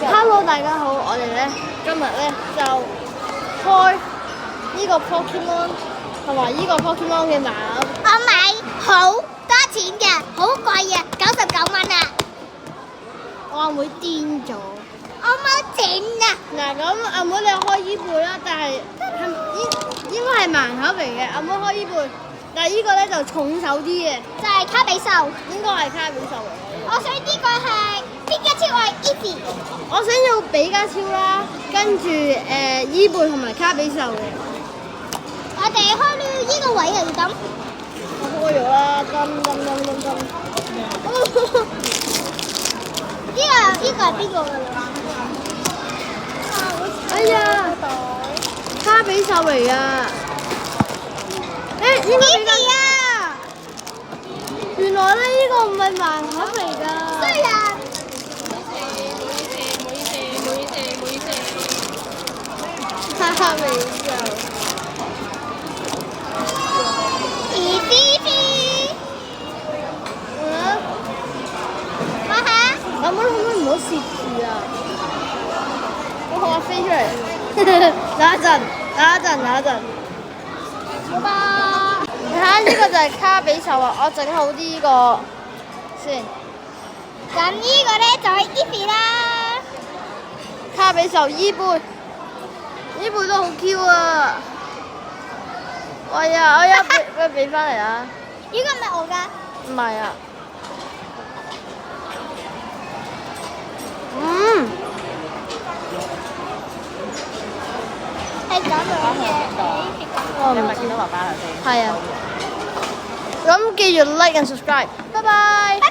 Hello， 大家好，我哋咧今日咧就開呢個 Pokemon 同埋呢個 Pokemon 嘅碼。我買好多錢嘅，好貴啊，99蚊啊！我阿妹癲咗。我冇錢啊！嗱咁，阿妹你開依背啦，但係應該係盲盒嚟嘅。阿妹開依背，但係呢個咧就重手啲嘅，就係卡比獸。應該係卡比獸嚟嘅。我想呢個係邊個超愛 Eevee？我想要比加超啦，跟住伊貝同埋卡比獸嘅。我哋開呢個位係咁。我開咗啦，噔。呢個係邊個㗎啦？哎呀，卡比獸嚟㗎。應該比加。Eevee 啊！原來咧呢個唔係盲盒嚟㗎。衰人！卡比獸。Eevee！我嚇！阿妹可唔可以唔好攝住啊？我學下飛出嚟。等一陣。拜拜。你睇下呢個就係卡比獸啊！我整好啲呢個先。咁呢個咧就係 Eevee 啦。卡比獸伊貝，伊貝都好 Q 啊！我有俾翻嚟啊！呢個唔係我㗎。唔係啊。係咁樣嘅。我唔因為見到爸爸頭先。係啊。咁記住 like and subscribe，拜拜。